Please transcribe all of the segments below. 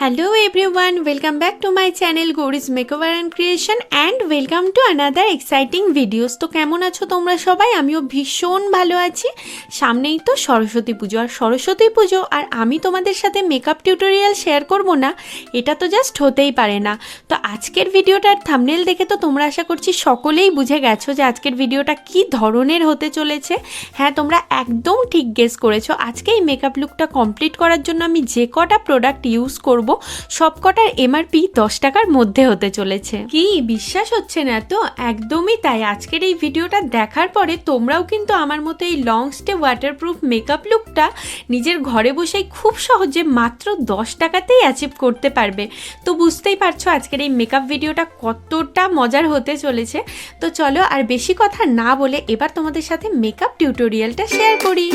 Hello everyone, welcome back to my channel Gauri's Makeover and Creation and welcome to another exciting videos। তো কেমন আছো তোমরা সবাই? আমিও ভীষণ ভালো আছি। সামনেই তো সরস্বতী পুজো, আর সরস্বতী পুজো আর আমি তোমাদের সাথে মেকআপ টিউটোরিয়াল শেয়ার করব না, এটা তো জাস্ট হতেই পারে না। তো আজকের ভিডিওটার থাম্বনেল দেখে তো তোমরা আশা করছি সকলেই বুঝে গেছো যে আজকের ভিডিওটা কি ধরনের হতে চলেছে। হ্যাঁ, তোমরা একদম ঠিক গেস করেছো। আজকে এই মেকআপ লুকটা কমপ্লিট করার জন্য আমি যে কটা প্রোডাক্ট ইউজ করব সবকটার এমআরপি 10 টাকার মধ্যে হতে চলেছে। কি বিশ্বাস হচ্ছে না? তো একদমই তাই। আজকের এই ভিডিওটা দেখার পরে তোমরাও কিন্তু আমার মতো এই লং স্টে ওয়াটারপ্রুফ মেকআপ লুকটা নিজের ঘরে বসেই খুব সহজে মাত্র 10 টাকাতেই অ্যাচিভ করতে পারবে। তো বুঝতেই পারছো আজকের এই মেকআপ ভিডিওটা কতটা মজার হতে চলেছে। তো চলো আর বেশি কথা না বলে এবার তোমাদের সাথে মেকআপ টিউটোরিয়ালটা শেয়ার করি।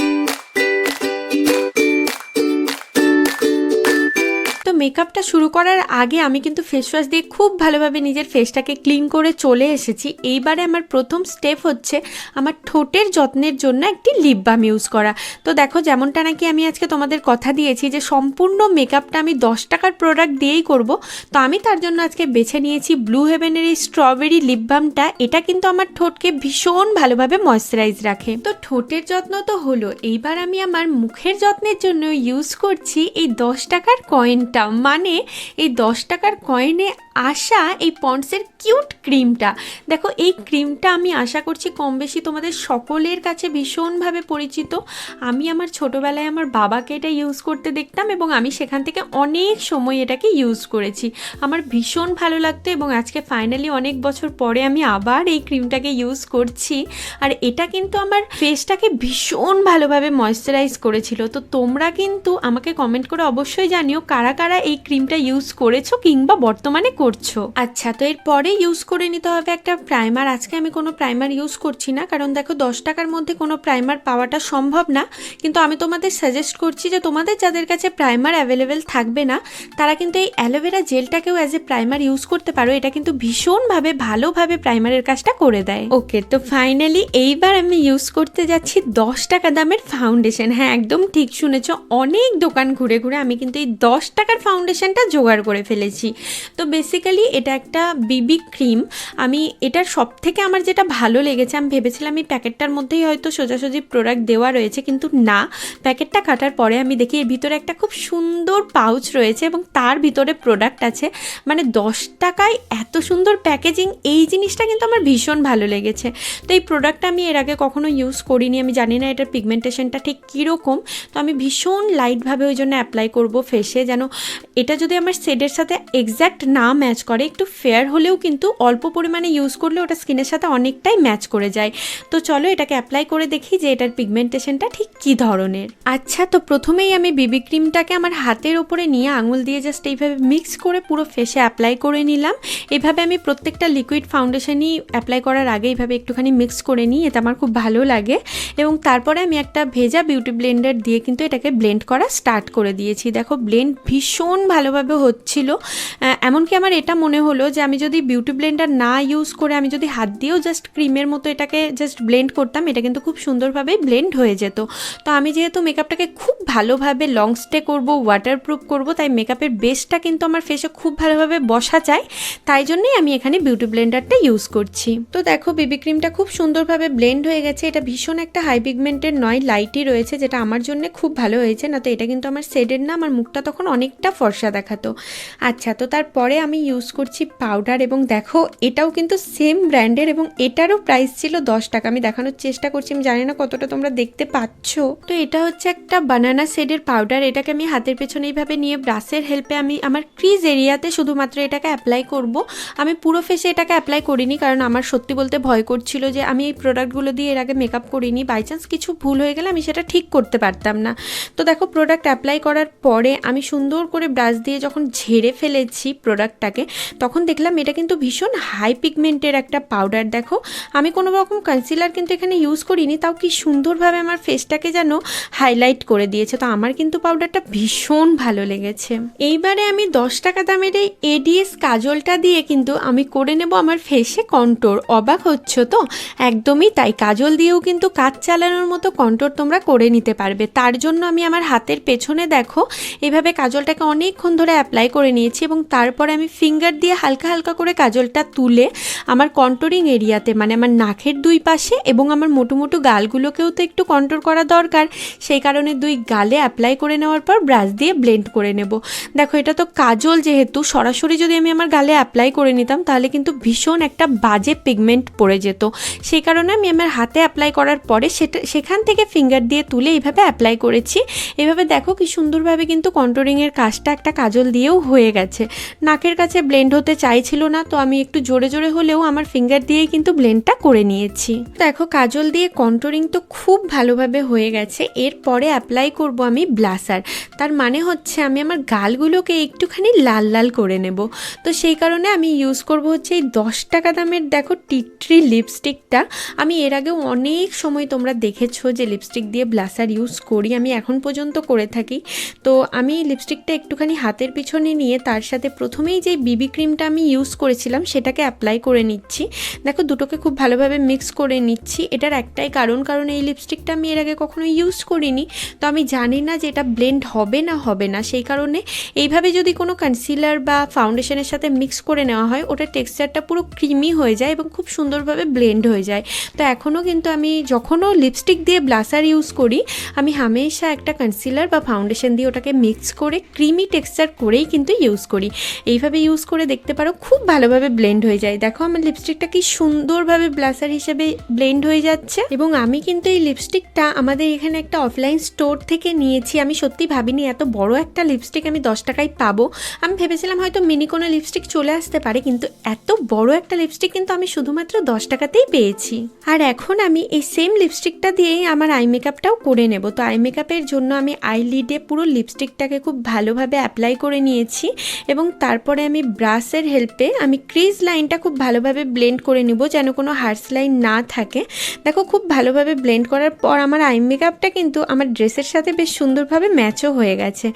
তো মেকআপটা শুরু করার আগে আমি কিন্তু ফেস ওয়াশ দিয়ে খুব ভালোভাবে নিজের ফেসটাকে ক্লিন করে চলে এসেছি। এইবারে আমার প্রথম স্টেপ হচ্ছে আমার ঠোঁটের যত্নের জন্য একটি লিপ বাম ইউজ করা। তো দেখো, যেমনটা নাকি আমি আজকে তোমাদের কথা দিয়েছি যে সম্পূর্ণ মেকআপটা আমি 10 টাকার প্রোডাক্ট দিয়েই করব, তো আমি তার জন্য আজকে বেছে নিয়েছি ব্লু হেভেনের এই স্ট্রবেরি লিপ বামটা। এটা কিন্তু আমার ঠোঁটকে ভীষণ ভালোভাবে ময়শ্চারাইজ রাখে। তো ঠোঁটের যত্ন তো হলো, এইবার আমি আমার মুখের যত্নের জন্য ইউজ করছি এই 10 টাকার কয়েনটা, মানে এই 10 টাকার কয়েনে আসা এই পন্ডসের কিউট ক্রিমটা। দেখো, এই ক্রিমটা আমি আশা করছি কম বেশি তোমাদের সকলের কাছে ভীষণভাবে পরিচিত। আমি আমার ছোটোবেলায় আমার বাবাকে এটা ইউজ করতে দেখতাম এবং আমি সেখান থেকে অনেক সময় এটাকে ইউজ করেছি। আমার ভীষণ ভালো লাগতো এবং আজকে ফাইনালি অনেক বছর পরে আমি আবার এই ক্রিমটাকে ইউজ করছি। আর এটা কিন্তু আমার ফেসটাকে ভীষণ ভালোভাবে ময়শ্চারাইজ করেছিল। তো তোমরা কিন্তু আমাকে কমেন্ট করে অবশ্যই জানিও কারা কারা এই ক্রিমটা ইউজ করেছো কিংবা বর্তমানে করছো। আচ্ছা, তো এরপরে ইউজ করে নিতে হবে একটা প্রাইমার। আজকে আমি কোনো প্রাইমার ইউজ করছি না, কারণ দেখো 10 টাকার মধ্যে কোনো প্রাইমার পাওয়াটা সম্ভব না। কিন্তু আমি তোমাদের সাজেস্ট করছি যে তোমাদের যাদের কাছে প্রাইমার অ্যাভেলেবেল থাকবে না তারা কিন্তু এই অ্যালোভেরা জেলটাকেও অ্যাজ এ প্রাইমার ইউজ করতে পারো। এটা কিন্তু ভীষণভাবে ভালোভাবে প্রাইমারের কাজটা করে দেয়। ওকে, তো ফাইনালি এইবার আমি ইউজ করতে যাচ্ছি 10 টাকা দামের ফাউন্ডেশন। হ্যাঁ, একদম ঠিক শুনেছ, অনেক দোকান ঘুরে ঘুরে আমি কিন্তু এই 10 টাকার ফাউন্ডেশনটা জোগাড় করে ফেলেছি। তো বেসিক্যালি এটা একটা বিবি ক্রিম। আমি এটার সব থেকে আমার যেটা ভালো লেগেছে, আমি ভেবেছিলাম এই প্যাকেটটার মধ্যেই হয়তো সোজাসুজি প্রোডাক্ট দেওয়া রয়েছে, কিন্তু না, প্যাকেটটা কাটার পরে আমি দেখি এর ভিতরে একটা খুব সুন্দর পাউচ রয়েছে এবং তার ভিতরে প্রোডাক্ট আছে। মানে 10 টাকায় এত সুন্দর প্যাকেজিং, এই জিনিসটা কিন্তু আমার ভীষণ ভালো লেগেছে। তো এই প্রোডাক্টটা আমি এর আগে কখনো ইউজ করিনি, আমি জানি না এটার পিগমেন্টেশনটা ঠিক কীরকম। তো আমি ভীষণ লাইটভাবে ওই জন্য অ্যাপ্লাই করবো ফেসে, যেন এটা যদি আমার শেডের সাথে এক্স্যাক্ট না ম্যাচ করে, একটু ফেয়ার হলেও কিন্তু অল্প পরিমাণে ইউজ করলে ওটা স্কিনের সাথে অনেকটাই ম্যাচ করে যায়। তো চলো এটাকে অ্যাপ্লাই করে দেখি যে এটার পিগমেন্টেশনটা ঠিক কী ধরনের। আচ্ছা, তো প্রথমেই আমি বিবি ক্রিমটাকে আমার হাতের ওপরে নিয়ে আঙুল দিয়ে জাস্ট এইভাবে মিক্স করে পুরো ফেসে অ্যাপ্লাই করে নিলাম। এভাবে আমি প্রত্যেকটা লিকুইড ফাউন্ডেশনই অ্যাপ্লাই করার আগে এইভাবে একটুখানি মিক্স করে নিই, এটা আমার খুব ভালো লাগে। এবং তারপরে আমি একটা ভেজা বিউটি ব্লেন্ডার দিয়ে কিন্তু এটাকে ব্লেন্ড করা স্টার্ট করে দিয়েছি। দেখো, ব্লেন্ড ভীষণ ভালোভাবে হচ্ছিল। এমনকি আমার এটা মনে হলো যে আমি যদি বিউটি ব্লেন্ডার না ইউজ করে আমি যদি হাত দিয়েও জাস্ট ক্রিমের মতো এটাকে জাস্ট ব্লেন্ড করতাম, এটা কিন্তু খুব সুন্দরভাবে ব্লেন্ড হয়ে যেত। তো আমি যেহেতু মেকআপটাকে খুব ভালোভাবে লং স্টে করবো, ওয়াটারপ্রুফ করবো, তাই মেকআপের বেসটা কিন্তু আমার ফেসে খুব ভালোভাবে বসা যায়, তাই জন্যই আমি এখানে বিউটি ব্লেন্ডারটা ইউজ করছি। তো দেখো, বিবি ক্রিমটা খুব সুন্দরভাবে ব্লেন্ড হয়ে গেছে। এটা ভীষণ একটা হাই পিগমেন্টের নয়, লাইটই রয়েছে, যেটা আমার জন্য খুব ভালো হয়েছে। না তো এটা কিন্তু আমার শেডের না, আমার মুখটা তখন অনেকটা ফর্সা দেখাতো। আচ্ছা, তো তারপরে আমি ইউজ করছি পাউডার, এবং দেখো এটাও কিন্তু সেম ব্র্যান্ডের এবং এটারও প্রাইস ছিল 10 টাকা। আমি দেখানোর চেষ্টা করছি, আমি জানি না কতটা তোমরা দেখতে পাচ্ছ। তো এটা হচ্ছে একটা বানানা শেডের পাউডার। এটাকে আমি হাতের পেছনে এইভাবে নিয়ে ব্রাশের হেল্পে আমি আমার ক্রিজ এরিয়াতে শুধুমাত্র এটাকে অ্যাপ্লাই করব। আমি পুরো ফেসে এটাকে অ্যাপ্লাই করিনি, কারণ আমার সত্যি বলতে ভয় করছিল যে আমি এই প্রোডাক্টগুলো দিয়ে এর আগে মেকআপ করিনি, বাই চান্স কিছু ভুল হয়ে গেলে আমি সেটা ঠিক করতে পারতাম না। তো দেখো, প্রোডাক্ট অ্যাপ্লাই করার পরে আমি সুন্দর করে ব্রাশ দিয়ে যখন ঝেড়ে ফেলেছি প্রোডাক্টটাকে, তখন দেখলাম এটা কিন্তু ভীষণ হাই পিগমেন্টের একটা পাউডার। দেখো, আমি কোনো রকম কনসিলার কিন্তু এখানে ইউজ করিনি, তাও কি সুন্দরভাবে আমার ফেসটাকে যেন হাইলাইট করে দিয়েছে। তো আমার কিন্তু পাউডারটা ভীষণ ভালো লেগেছে। এইবারে আমি 10 টাকা দামের এই এডিএস কাজলটা দিয়ে কিন্তু আমি করে নেব আমার ফেসে কন্ট্রোর। অবাক হচ্ছ তো? একদমই তাই, কাজল দিয়েও কিন্তু কাজ চালানোর মতো কন্ট্রোর তোমরা করে নিতে পারবে। তার জন্য আমি আমার হাতের পেছনে দেখো এভাবে কাজলটাকে অনেকক্ষণ ধরে অ্যাপ্লাই করে নিয়েছি এবং তারপরে আমি ফিঙ্গার দিয়ে হালকা হালকা করে কাজলটা তুলে আমার কন্ট্রোরিং এরিয়াতে মানে আমার নাকের দুই পাশে এবং আমার মোটু মোটু গালগুলোকেও তো একটু কন্ট্রোল করা দরকার, সেই কারণে দুই গালে অ্যাপ্লাই করে নেওয়ার পর ব্রাশ দিয়ে ব্লেন্ড করে নেব। দেখো এটা তো কাজল, যেহেতু সরাসরি যদি আমি আমার গালে অ্যাপ্লাই করে নিতাম তাহলে কিন্তু ভীষণ একটা বাজে পিগমেন্ট পড়ে যেত, সেই কারণে আমি আমার হাতে অ্যাপ্লাই করার পরে সেখান থেকে ফিঙ্গার দিয়ে তুলে এইভাবে অ্যাপ্লাই করেছি। এইভাবে দেখো কি সুন্দরভাবে কিন্তু কন্ট্রোরিংয়ের কাজটা একটা কাজল দিয়েও হয়ে গেছে। নাকের কাছে ব্লেন্ড হতে চাইছিল না, তো আমি একটু জোরে জোরে হলেও আমার ফিঙ্গার দিয়েই কিন্তু ব্লেন্ডটা করে নিয়েছি। দেখো কাজল দিয়ে কন্ট্রোরিং তো খুব ভালোভাবে হয়ে গেছে। এরপরে অ্যাপ্লাই করব আমি ব্লাসার, তার মানে হচ্ছে আমি আমার গালগুলোকে একটুখানি লাল লাল করে নেব। তো সেই কারণে আমি ইউজ করব হচ্ছে এই 10 টাকা দামের দেখো টিট্রি লিপস্টিকটা। আমি এর আগেও অনেক সময় তোমরা দেখেছো যে লিপস্টিক দিয়ে ব্লাসার ইউজ করি, আমি এখন পর্যন্ত করে থাকি। তো আমি লিপস্টিকটা একটুখানি হাতের পিছনে নিয়ে তার সাথে প্রথমেই যে বিবি ক্রিমটা আমি ইউজ করেছিলাম সেটাকে অ্যাপ্লাই করে নিচ্ছি। দেখো দুটোকে খুব ভালোভাবে মিক্স করে নিচ্ছি। এটার একটাই কারণ এই লিপস্টিকটা আমি এর আগে কখনো ইউজ করিনি, তো আমি জানি না যে এটা ব্লেন্ড হবে না, সেই কারণে এইভাবে যদি কোনো কনসিলার বা ফাউন্ডেশনের সাথে মিক্স করে নেওয়া হয় ওটার টেক্সচারটা পুরো ক্রিমি হয়ে যায় এবং খুব সুন্দরভাবে ব্লেন্ড হয়ে যায়। তো এখনও কিন্তু আমি যখনও লিপস্টিক দিয়ে ব্লাসার ইউজ করি আমি হামেশা একটা কনসিলার বা ফাউন্ডেশন দিয়ে ওটাকে মিক্স করে ক্রিমি টেক্সচার করেই কিন্তু ইউজ করি। এইভাবে ইউজ করে দেখতে পারো, খুব ভালোভাবে ব্লেন্ড হয়ে যায়। দেখো আমার লিপস্টিকটা কি সুন্দরভাবে ব্লাসার হিসেবে ব্লেন্ড হয়ে যাচ্ছে। এবং আমি কিন্তু এই লিপস্টিকটা আমাদের এখানে একটা অফলাইন স্টোর থেকে নিয়েছি। আমি সত্যি ভাবিনি এত বড় একটা লিপস্টিক আমি 10 টাকায় পাবো। আমি ভেবেছিলাম হয়তো মিনি কোনো লিপস্টিক চলে আসতে পারে, কিন্তু এত বড় একটা লিপস্টিক কিন্তু আমি শুধুমাত্র 10 টাকাতেই পেয়েছি। আর এখন আমি এই সেম লিপস্টিকটা দিয়েই আমার আই মেকআপটাও করে নেব। তো আই মেকআপের জন্য আমি আইলিডে পুরো লিপস্টিকটাকে খুব ভালোভাবে অ্যাপ্লাই করে নিয়েছি এবং তারপরে আমি ব্রাশের হেল্পে আমি ক্রিজ লাইনটা খুব ভালোভাবে ব্লেন্ড করে নেব যেন কোনো হার্স লাইন না থাকে। দেখো খুব ভালোভাবে ব্লেন্ড করার পর আমার আই মেকআপটা কিন্তু আমার ড্রেসের সাথে বেশ সুন্দরভাবে ম্যাচও হয়ে গেছে।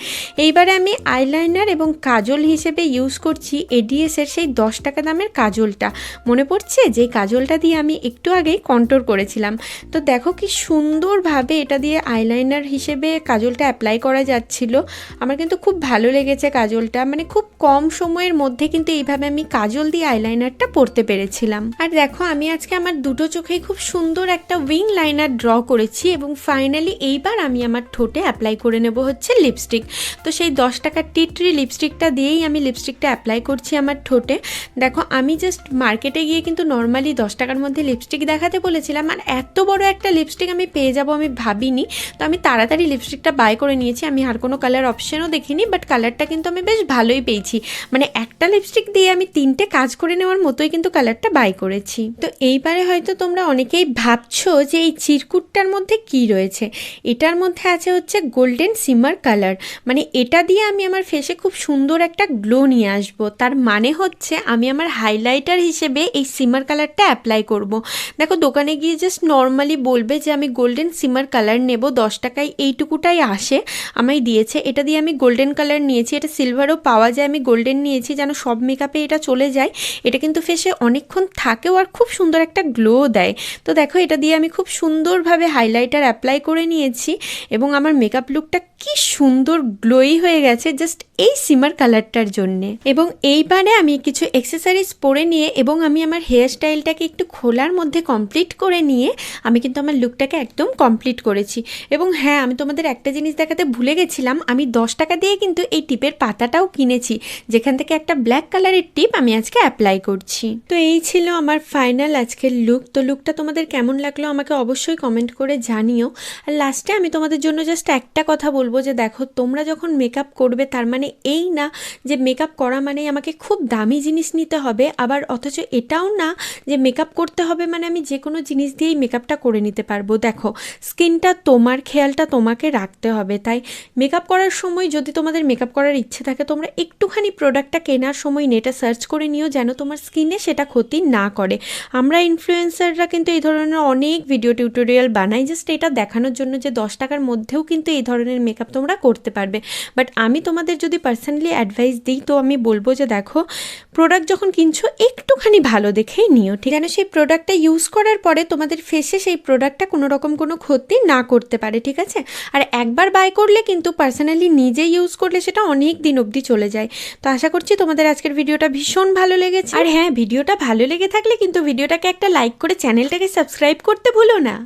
এইবারে আমি আইলাইনার এবং কাজল হিসেবে ইউজ করছি এডিএসের সেই 10 টাকা দামের কাজলটা। মনে পড়ছে যে কাজলটা দিয়ে আমি একটু আগেই কন্ট্রোর করেছিলাম। তো দেখো কি সুন্দরভাবে এটা দিয়ে আইলাইনার হিসেবে কাজলটা অ্যাপ্লাই করা যাচ্ছিল। আমার কিন্তু খুব ভালো লেগেছে কাজলটা, মানে খুব কম সময়ের মধ্যে কিন্তু এইভাবে আমি কাজল দিয়ে আইলাইনারটা পরতে পেরেছিলাম। আর দেখো আমি আজকে আমার দুটো চোখেই খুব সুন্দর একটা উইং লাইনার ড্র করেছি এবং ফাইনালি এইবার আমি আমার ঠোঁটে অ্যাপ্লাই করে নেব হচ্ছে লিপস্টিক। তো সেই 10 টাকার টিট্রি লিপস্টিকটা দিয়েই আমি লিপস্টিকটা অ্যাপ্লাই করছি আমার ঠোঁটে। দেখো আমি জাস্ট মার্কেটে গিয়ে কিন্তু নর্মালি 10 টাকার মধ্যে লিপস্টিক দেখাতে বলেছিলাম, আর এত বড় একটা লিপস্টিক আমি পেয়ে যাব আমি ভাবিনি। তো আমি তাড়াতাড়ি লিপস্টিকটা বাই করে নিয়েছি। আমি আর কোনো কালার অপশনও দেখিনি, বাট কালারটা কিন্তু আমি বেশ ভালোই পেয়েছি। মানে একটা লিপস্টিক দিয়ে আমি 3টে কাজ করে নেওয়ার মতোই কিন্তু কালারটা বাই করেছি। তো এইবারে হয়তো তোমরা অনেকেই ভাবছো যে এই চিরকুটটার মধ্যে কি রয়েছে। এটার মধ্যে আছে হচ্ছে গোল্ডেন সিমার কালার, মানে এটা দিয়ে আমি আমার ফেসে খুব সুন্দর একটা গ্লো নিয়ে আসবো। তার মানে হচ্ছে আমি আমার হাইলাইটার হিসেবে এই সিমার কালারটা অ্যাপ্লাই করব। দেখো দোকানে গিয়ে জাস্ট নর্মালি বলবে যে আমি গোল্ডেন সিমার কালার নেব, 10 টাকায় এইটুকুটাই আসে, আমায় দিয়েছে। এটা দিয়ে আমি গোল্ডেন কালার নিয়েছি, এটা সিলভারও পাওয়া যায়, আমি গোল্ডেন নিয়েছি যেন সব মেকআপে এটা চলে যায়। এটা কিন্তু ফেসে অনেকক্ষণ থাকেও আর খুব সুন্দর একটা গ্লো দেয়। তো দেখো এটা দিয়ে আমি খুব সুন্দরভাবে হাইলাইটার অ্যাপ্লাই করে নিয়েছি এবং আমার মেকআপ লুকটা কি সুন্দর গ্লোই হয়ে গেছে জাস্ট এই সিমার কালারটার জন্যে। এবং এইবারে আমি কিছু অ্যাক্সেসরিজ পরে নিয়ে এবং আমি আমার হেয়ার স্টাইলটাকে একটু খোলার মধ্যে কমপ্লিট করে নিয়ে আমি কিন্তু আমার লুকটাকে একদম কমপ্লিট করেছি। এবং হ্যাঁ, আমি তোমাদের একটা জিনিস দেখাতে ভুলে গেছিলাম, আমি 10 টাকা দিয়ে কিন্তু এই টিপের পাতাটাও কিনেছি, যেখান থেকে একটা ব্ল্যাক কালারের টিপ আমি আজকে অ্যাপ্লাই করছি। তো এই ছিল আমার ফাইনাল আজকের লুক। তো লুকটা তোমাদের কেমন লাগলো আমাকে অবশ্যই কমেন্ট করে জানিও। আর লাস্টে আমি তোমাদের জন্য জাস্ট একটা কথা বলবো যে দেখো তোমরা যখন মেকআপ করবে তার মানে এই না যে মেকআপ করা মানে আমাকে খুব দামি জিনিস নিতে হবে, আবার অথচ এটাও না যে মেকআপ করতে হবে মানে আমি যে কোনো জিনিস দিয়েই মেকআপটা করে নিতে পারবো। দেখো স্কিনটা তোমার, খেয়ালটা তোমাকে রাখতে হবে। তাই মেকআপ করার সময় যদি তোমাদের মেকআপ করার ইচ্ছে থাকে তোমরা একটুখানি প্রোডাক্টটা কেনার সময় নেটে সার্চ করে নিও যেন তোমার স্কিনে সেটা ক্ষতি না করে। আমরা ইনফ্লুয়েন্সাররা কিন্তু এই ধরনের অনেক ভিডিও টিউটোরিয়াল বানাই জাস্ট এটা দেখানোর জন্য যে 10 টাকার মধ্যেও কিন্তু এই ধরনের মেকআপ মেকআপ তোমরা করতে পারবে। বাট আমি তোমাদের যদি পার্সোনালি অ্যাডভাইস দিই তো আমি বলবো যে দেখো, প্রোডাক্ট যখন কিনছো একটুখানি ভালো দেখেই নিও, ঠিক আছে? সেই প্রোডাক্টটা ইউজ করার পরে তোমাদের ফেসে সেই প্রোডাক্টটা কোনো রকম কোনো ক্ষতি না করতে পারে, ঠিক আছে? আর একবার বাই করলে কিন্তু পার্সোনালি নিজে ইউজ করলে সেটা অনেক দিন অবধি চলে যায়। তো আশা করছি তোমাদের আজকের ভিডিওটা ভীষণ ভালো লেগেছে। আর হ্যাঁ, ভিডিওটা ভালো লেগে থাকলে কিন্তু ভিডিওটাকে একটা লাইক করে চ্যানেলটাকে সাবস্ক্রাইব করতে ভুলো না।